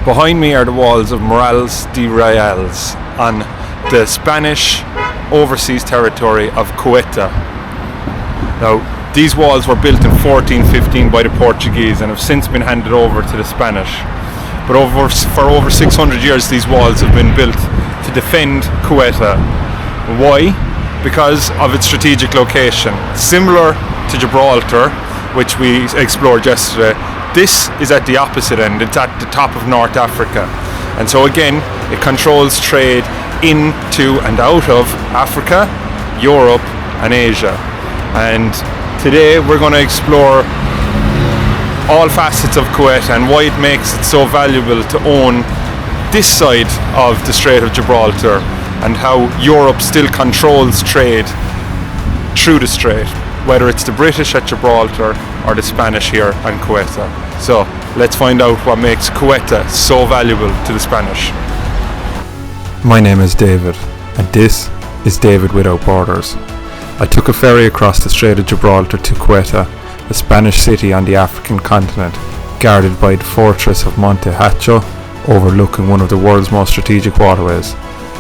Behind me are the walls of Murallas Reales on the Spanish overseas territory of Ceuta. Now, these walls were built in 1415 by the Portuguese and have since been handed over to the Spanish. But for over 600 years, these walls have been built to defend Ceuta. Why? Because of its strategic location. Similar to Gibraltar, which we explored yesterday, this is at the opposite end. It's at the top of North Africa. And so again, it controls trade into and out of Africa, Europe and Asia. And today we're going to explore all facets of Ceuta and why it makes it so valuable to own this side of the Strait of Gibraltar, and how Europe still controls trade through the strait, whether it's the British at Gibraltar or the Spanish here on Ceuta. So let's find out what makes Ceuta so valuable to the Spanish. My name is David, and this is David Without Borders. I took a ferry across the Strait of Gibraltar to Ceuta, a Spanish city on the African continent, guarded by the fortress of Monte Hacho, overlooking one of the world's most strategic waterways.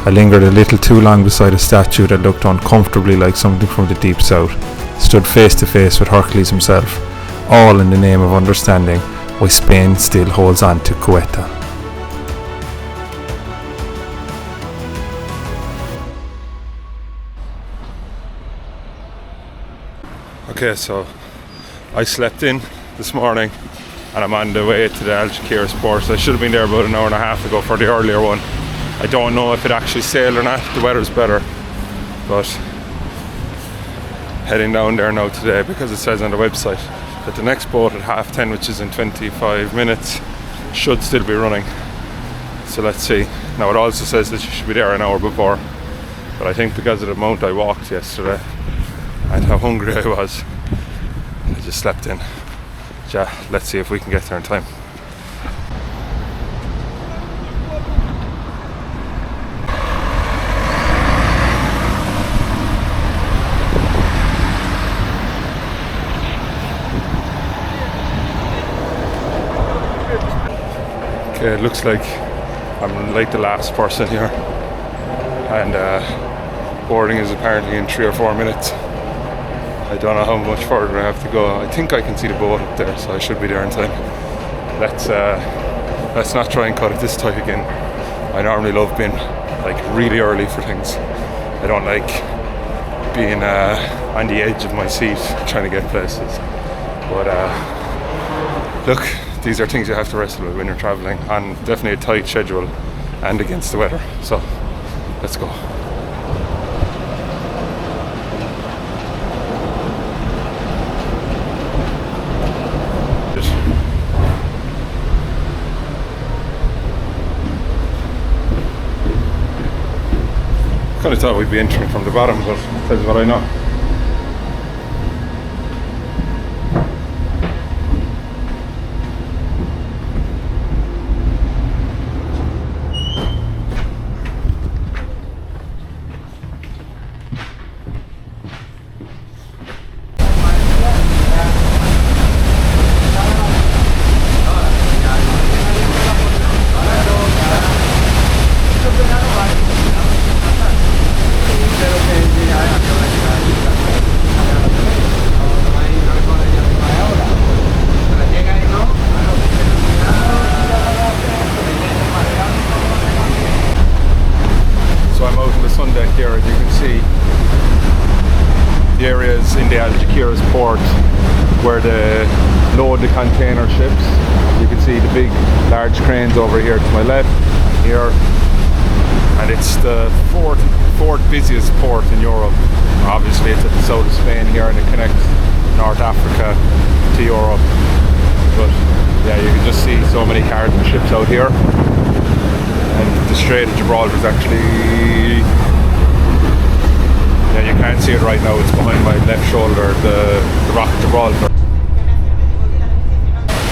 I lingered a little too long beside a statue that looked uncomfortably like something from the deep south, stood face to face with Hercules himself, all in the name of understanding why Spain still holds on to Ceuta. Okay, so I slept in this morning and I'm on the way to the Algeciras port. I should have been there about an hour and a half ago for the earlier one. I don't know if it actually sailed or not. The weather's better, but heading down there now today because it says on the website that the next boat at 10:30, which is in 25 minutes, should still be running. So let's see. Now it also says that you should be there an hour before, but I think because of the amount I walked yesterday and how hungry I was, I just slept in. Yeah, let's see if we can get there in time. Okay, it looks like I'm like the last person here, and boarding is apparently in 3 or 4 minutes. I don't know how much further I have to go. I think I can see the boat up there, so I should be there in time. Let's not try and cut it this tight again. I normally love being like really early for things. I don't like being on the edge of my seat trying to get places. But look, these are things you have to wrestle with when you're traveling on definitely a tight schedule and against the weather. So let's go. I kind of thought we'd be entering from the bottom, but that's what I know. Here, as you can see, the areas in the Algeciras port where they load the container ships. You can see the big large cranes over here to my left and here, and it's the fourth busiest port in Europe. Obviously it's at the south of Spain here and it connects North Africa to Europe, but yeah, you can just see so many cargo ships out here, and the Strait of Gibraltar is actually, yeah, you can't see it right now, it's behind my left shoulder, the Rock of Gibraltar.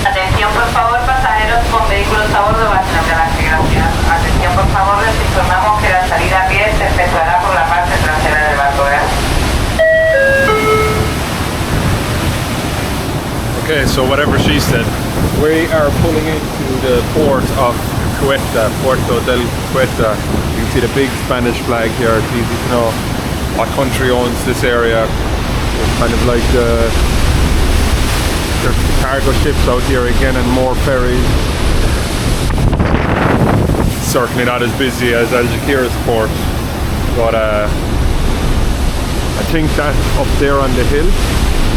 Atención por favor pasajeros con vehículos a bordo bajo gracias. Atención por favor, les informamos que la salida a pie se efectuará por la parte trasera del barco. Okay, so whatever she said, we are pulling into the port of Ceuta, Puerto del Ceuta. You can see the big Spanish flag here. It's easy to know what country owns this area. It's kind of like there's cargo ships out here again and more ferries. Certainly not as busy as Algeciras port, but I think that up there on the hill,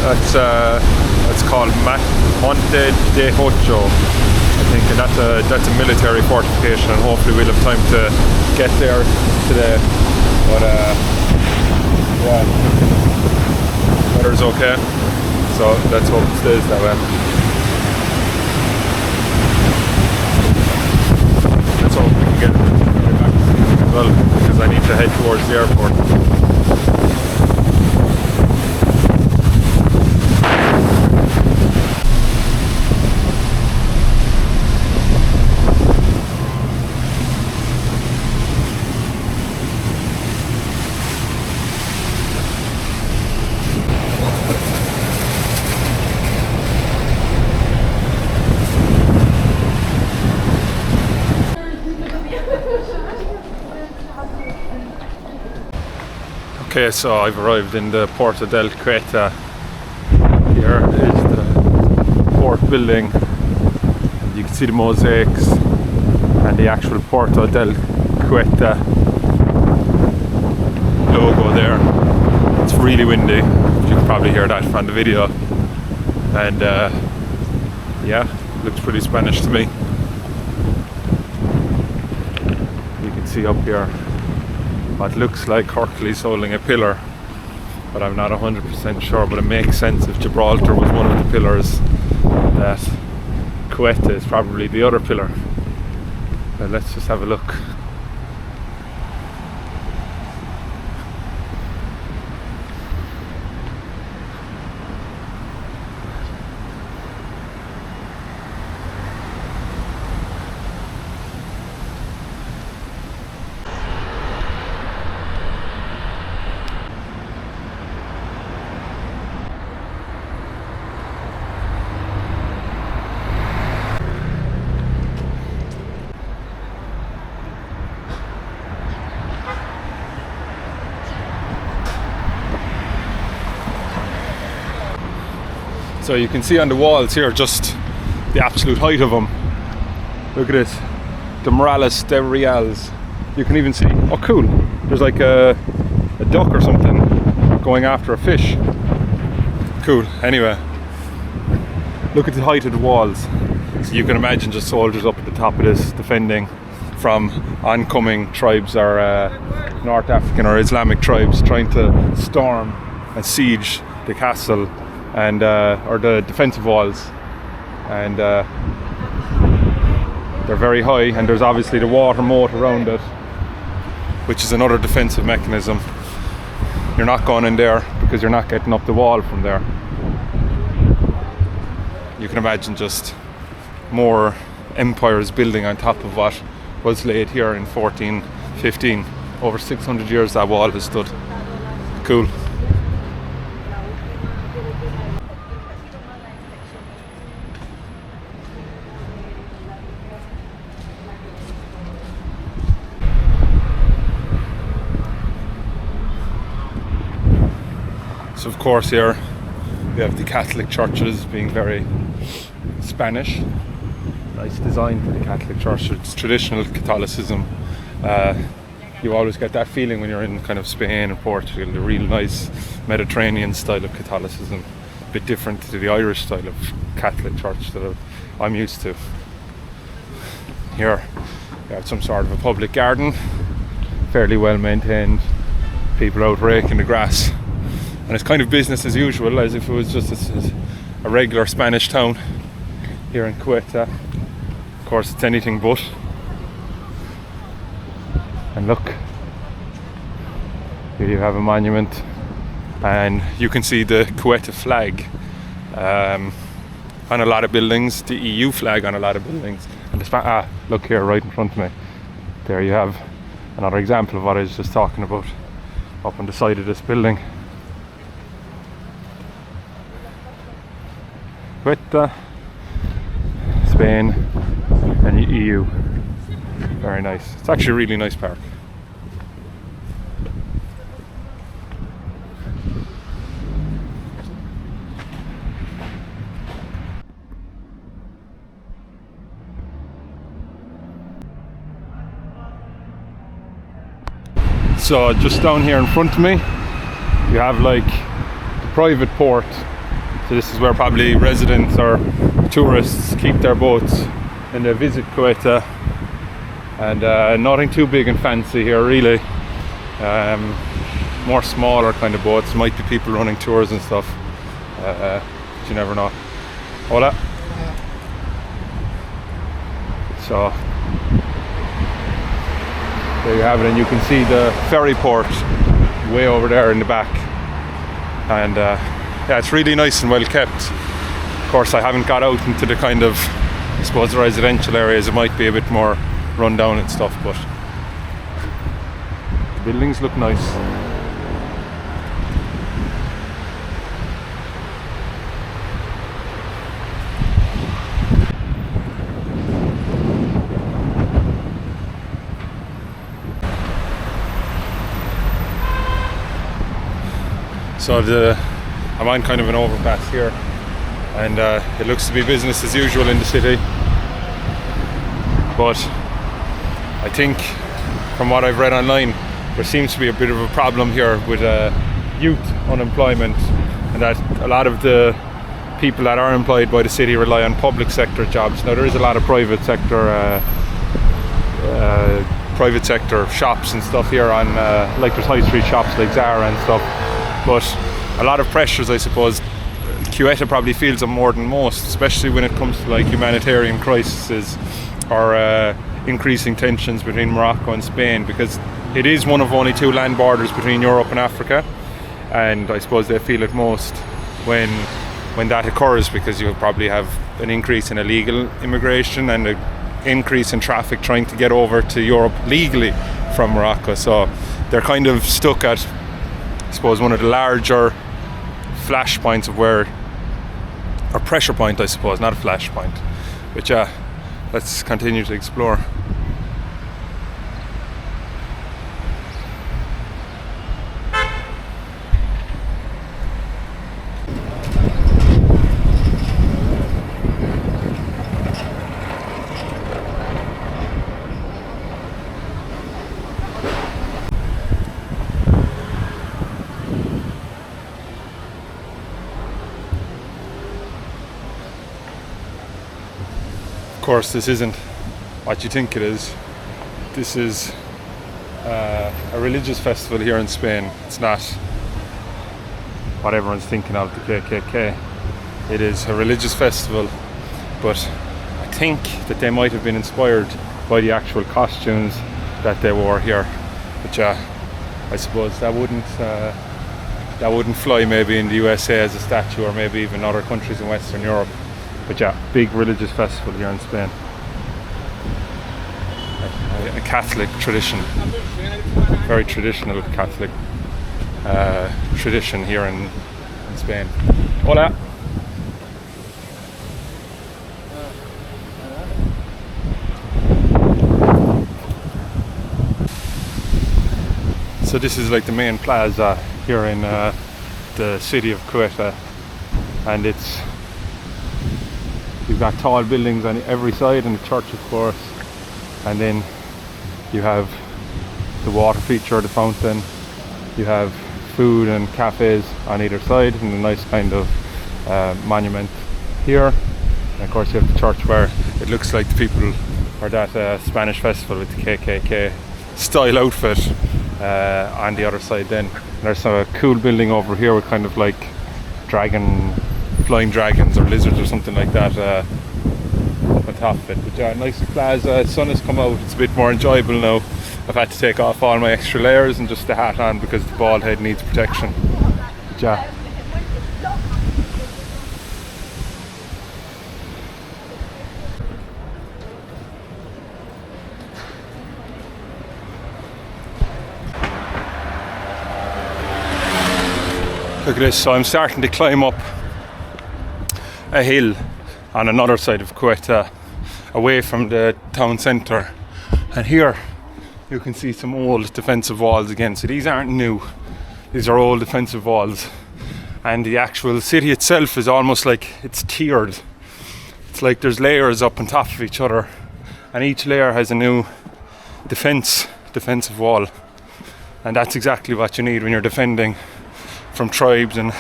that's called Monte Hacho, I think, and that's a military fortification, and hopefully we'll have time to get there today. But yeah, weather's okay, so let's hope it stays that way. Let's hope we can get back as well, because I need to head towards the airport. Okay, so I've arrived in the Puerto del Ceuta. Here is the port building, and you can see the mosaics and the actual Puerto del Ceuta logo there. It's really windy, you can probably hear that from the video, and yeah, looks pretty Spanish to me. You can see up here what looks like Hercules holding a pillar, but I'm not 100% sure, but it makes sense if Gibraltar was one of the pillars, that Ceuta is probably the other pillar. But let's just have a look. So you can see on the walls here just the absolute height of them. Look at this, the Murallas Reales. You can even see, oh cool, there's like a duck or something going after a fish. Cool, anyway, look at the height of the walls. So you can imagine just soldiers up at the top of this defending from oncoming tribes, or North African or Islamic tribes trying to storm and siege the castle and or the defensive walls, and they're very high, and there's obviously the water moat around it, which is another defensive mechanism. You're not going in there because you're not getting up the wall from there. You can imagine just more empires building on top of what was laid here in 1415. Over 600 years that wall has stood. Cool. So of course here we have the Catholic churches being very Spanish. Nice design for the Catholic church. It's traditional Catholicism. You always get that feeling when you're in kind of Spain and Portugal, the real nice Mediterranean style of Catholicism. A bit different to the Irish style of Catholic church that I'm used to. Here we have some sort of a public garden, fairly well maintained, people out raking the grass. And it's kind of business as usual, as if it was just a regular Spanish town here in Ceuta. Of course, it's anything but. And look, here you have a monument, and you can see the Ceuta flag on a lot of buildings, the EU flag on a lot of buildings. And look here, right in front of me. There you have another example of what I was just talking about, up on the side of this building. Ceuta, Spain and the EU. Very nice. It's actually a really nice park. So just down here in front of me, you have like the private port. So this is where probably residents or tourists keep their boats and they visit Ceuta. And nothing too big and fancy here really. More smaller kind of boats. Might be people running tours and stuff. But you never know. Hola. So there you have it, and you can see the ferry port way over there in the back. And yeah, it's really nice and well kept. Of course, I haven't got out into the kind of, I suppose, residential areas. It might be a bit more run down and stuff, but the buildings look nice. So I'm on kind of an overpass here, and it looks to be business as usual in the city. But I think, from what I've read online, there seems to be a bit of a problem here with youth unemployment, and that a lot of the people that are employed by the city rely on public sector jobs. Now there is a lot of private sector shops and stuff here on like there's high street shops like Zara and stuff, but a lot of pressures, I suppose. Ceuta probably feels them more than most, especially when it comes to like humanitarian crises or increasing tensions between Morocco and Spain, because it is one of only two land borders between Europe and Africa, and I suppose they feel it most when that occurs, because you probably have an increase in illegal immigration and an increase in traffic trying to get over to Europe legally from Morocco. So they're kind of stuck at, I suppose, one of the larger flashpoints of where, or pressure point I suppose, not a flashpoint. But yeah, let's continue to explore. Of course, this isn't what you think it is. This is a religious festival here in Spain. It's not what everyone's thinking of, the KKK. It is a religious festival, but I think that they might have been inspired by the actual costumes that they wore here. But yeah, I suppose that wouldn't fly maybe in the USA as a statue, or maybe even other countries in Western Europe. But yeah, big religious festival here in Spain. A Catholic tradition, very traditional Catholic tradition here in Spain. Hola. So this is like the main plaza here in the city of Ceuta, and you've got tall buildings on every side, and the church of course, and then you have the water feature, the fountain, you have food and cafes on either side, and a nice kind of monument here, and of course you have the church where it looks like the people, or that Spanish festival with the KKK style outfit on the other side. Then there's a cool building over here with kind of like flying dragons or lizards or something like that up on top of it. But yeah, nice plaza. The sun has come out, it's a bit more enjoyable now. I've had to take off all my extra layers and just the hat on because the bald head needs protection. But yeah. Look at this, so I'm starting to climb up a hill on another side of Ceuta, away from the town centre, And here you can see some old defensive walls again. So these aren't new, these are old defensive walls. And the actual city itself is almost like it's tiered. It's like there's layers up on top of each other, and each layer has a new defensive wall. And that's exactly what you need when you're defending from tribes and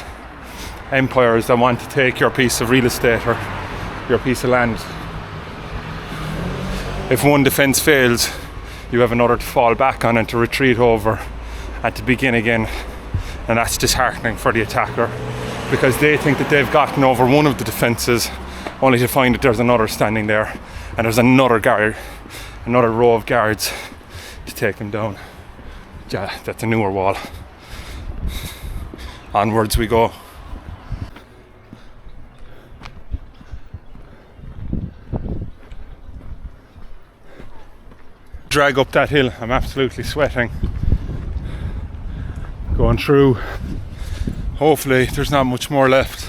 empires that want to take your piece of real estate or your piece of land. If one defense fails, you have another to fall back on and to retreat over and to begin again. And that's disheartening for the attacker, because they think that they've gotten over one of the defences, only to find that there's another standing there and there's another row of guards to take them down. Yeah, that's a newer wall. Onwards we go. Drag up that hill, I'm absolutely sweating. Going through, hopefully there's not much more left.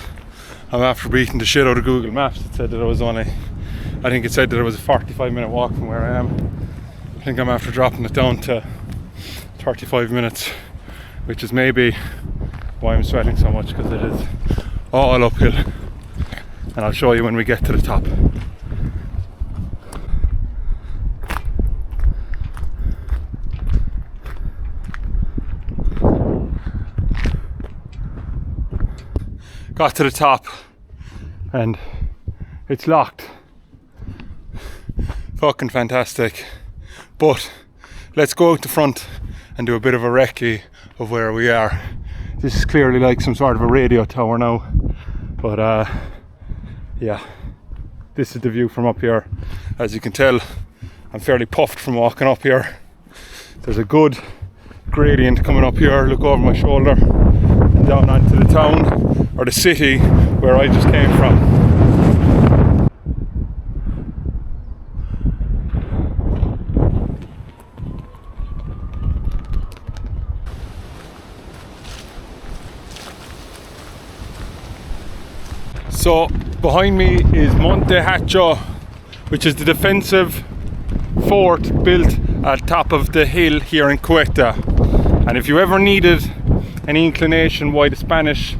I'm after beating the shit out of Google Maps. It said that it said that it was a 45-minute walk from where I am. I think I'm after dropping it down to 35 minutes, which is maybe why I'm sweating so much, because it is all uphill. And I'll show you when we get to the top. Got to the top and it's locked. Fucking fantastic. But let's go out the front and do a bit of a recce of where we are. This is clearly like some sort of a radio tower now, but yeah, this is the view from up here. As you can tell, I'm fairly puffed from walking up here. There's a good gradient coming up here. Look over my shoulder and down onto the town, or the city where I just came from. So behind me is Monte Hacho, which is the defensive fort built at top of the hill here in Ceuta. And if you ever needed any inclination why the Spanish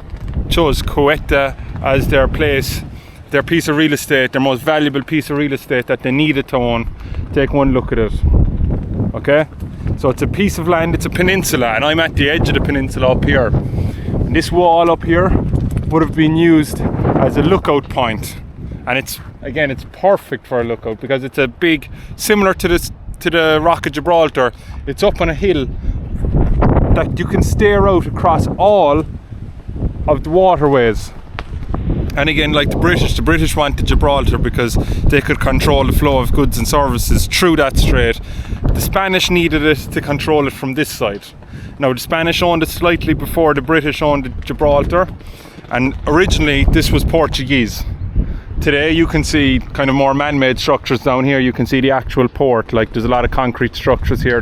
chose Ceuta as their place, their piece of real estate, their most valuable piece of real estate that they needed to own, take one look at it. Okay? So it's a piece of land, it's a peninsula, and I'm at the edge of the peninsula up here. And this wall up here would have been used as a lookout point, and it's perfect for a lookout because it's a big, similar to the Rock of Gibraltar. It's up on a hill that you can stare out across all of the waterways. And again, like the British wanted Gibraltar because they could control the flow of goods and services through that strait. The Spanish needed it to control it from this side. Now the Spanish owned it slightly before the British owned Gibraltar, and originally this was Portuguese. Today you can see kind of more man-made structures down here. You can see the actual port, like there's a lot of concrete structures here,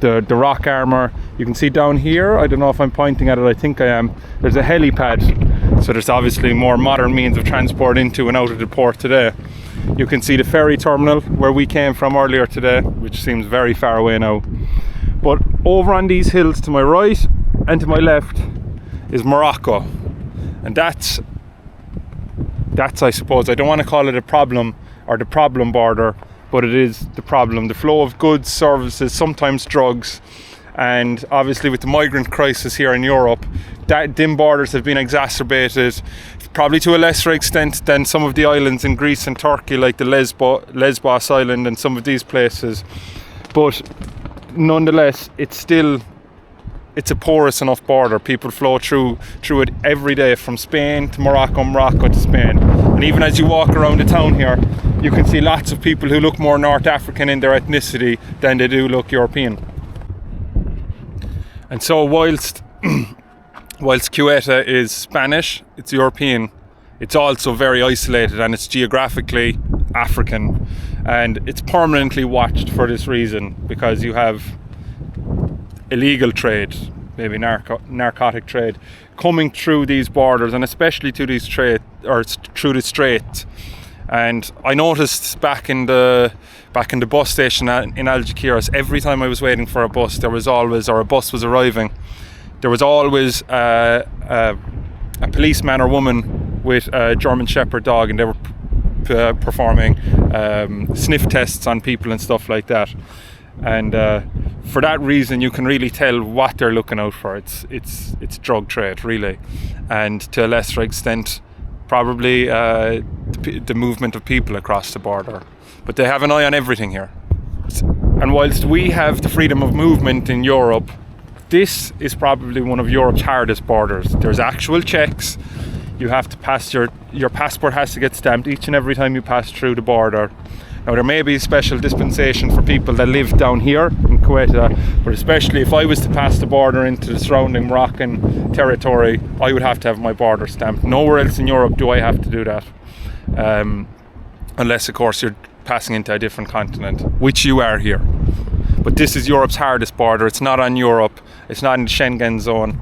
the rock armour. You can see down here, I don't know if I'm pointing at it, I think I am, there's a helipad. So there's obviously more modern means of transport into and out of the port today. You can see the ferry terminal where we came from earlier today, which seems very far away now. But over on these hills to my right and to my left is Morocco. And that's I suppose, I don't want to call it a problem or the problem border, but it is the problem. The flow of goods, services, sometimes drugs, and obviously with the migrant crisis here in Europe, them borders have been exacerbated, probably to a lesser extent than some of the islands in Greece and Turkey, like the Lesbos island and some of these places. But nonetheless, it's a porous enough border. People flow through it every day, from Spain to Morocco, Morocco to Spain. And even as you walk around the town here, you can see lots of people who look more North African in their ethnicity than they do look European. And so whilst Ceuta is Spanish, it's European, it's also very isolated, and it's geographically African, and it's permanently watched for this reason, because you have illegal trade, maybe narcotic trade, coming through these borders, and especially through the strait, And I noticed back in the bus station in Algeciras, every time I was waiting for a bus, or a bus was arriving, there was always a policeman or woman with a German Shepherd dog, and they were performing sniff tests on people and stuff like that. And for that reason, you can really tell what they're looking out for. It's drug trade, really, and to a lesser extent, probably the movement of people across the border. But they have an eye on everything here. And whilst we have the freedom of movement in Europe, this is probably one of Europe's hardest borders. There's actual checks. You have to pass your passport has to get stamped each and every time you pass through the border. Now, there may be a special dispensation for people that live down here in Ceuta, but especially if I was to pass the border into the surrounding Moroccan territory, I would have to have my border stamped. Nowhere else in Europe do I have to do that. Unless, of course, you're passing into a different continent, which you are here. But this is Europe's hardest border. It's not on Europe. It's not in the Schengen zone.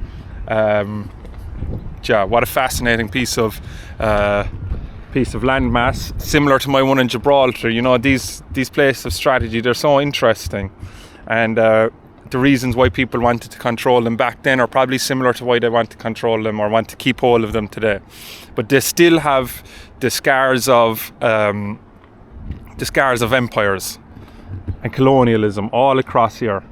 What a fascinating piece of landmass, similar to my one in Gibraltar. You know, these places of strategy, they're so interesting, and the reasons why people wanted to control them back then are probably similar to why they want to control them or want to keep hold of them today. But they still have the scars of empires and colonialism all across here.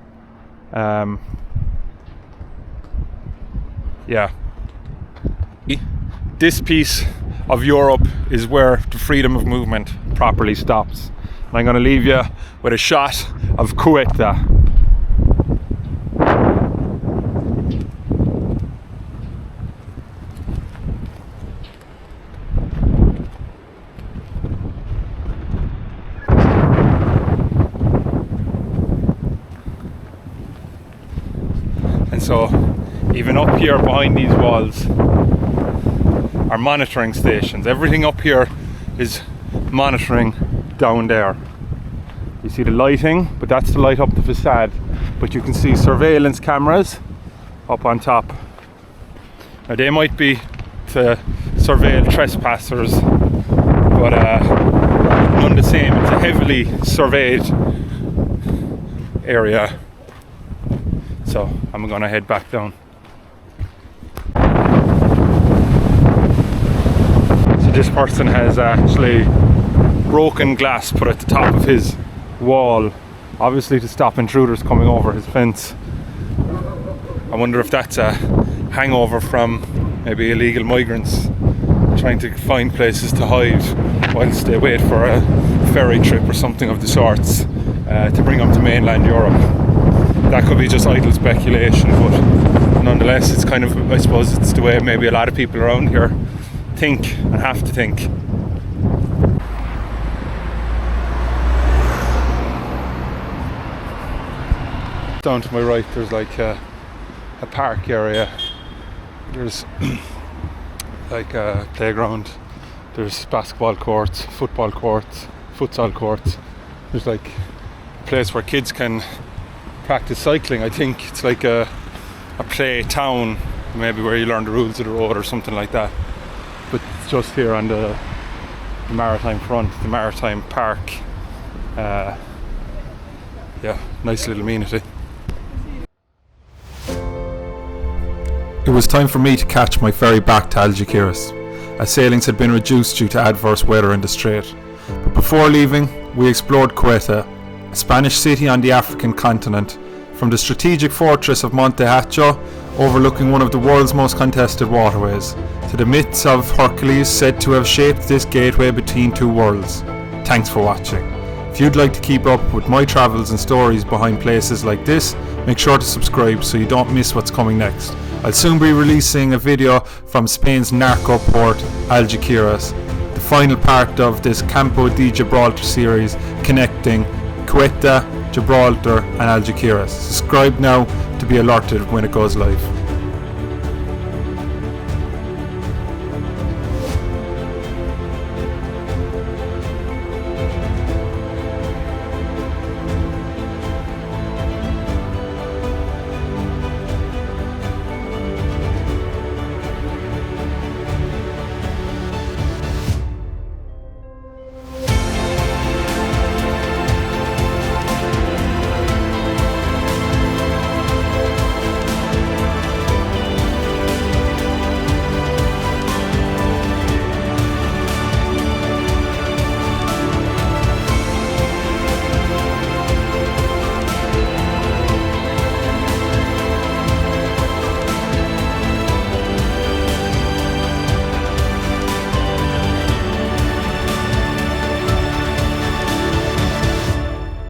This piece of Europe is where the freedom of movement properly stops. And I'm going to leave you with a shot of Ceuta. And so, even up here behind these walls are monitoring stations. Everything up here is monitoring down there. You see the lighting, but that's to light up the facade. But you can see surveillance cameras up on top. Now, they might be to surveil trespassers, but none the same. It's a heavily surveyed area. So I'm gonna head back down. So this person has actually broken glass put at the top of his wall, obviously to stop intruders coming over his fence. I wonder if that's a hangover from maybe illegal migrants trying to find places to hide whilst they wait for a ferry trip or something of the sorts to bring them to mainland Europe. That could be just idle speculation, but nonetheless, it's kind of, I suppose it's the way maybe a lot of people around here think and have to think. Down to my right, there's like a park area. There's like a playground. There's basketball courts, football courts, futsal courts. There's like a place where kids can practice cycling. I think it's like a play town, maybe where you learn the rules of the road or something like that. But it's just here on the maritime front, the maritime park. Nice little amenity. It was time for me to catch my ferry back to Algeciras, as sailings had been reduced due to adverse weather in the strait. But before leaving, we explored Ceuta, a Spanish city on the African continent, from the strategic fortress of Monte Hacho, overlooking one of the world's most contested waterways, to the myths of Hercules said to have shaped this gateway between two worlds. Thanks for watching. If you'd like to keep up with my travels and stories behind places like this, make sure to subscribe so you don't miss what's coming next. I'll soon be releasing a video from Spain's narco port, Algeciras, the final part of this Campo de Gibraltar series connecting Ceuta, Gibraltar and Algeciras. Subscribe now to be alerted when it goes live.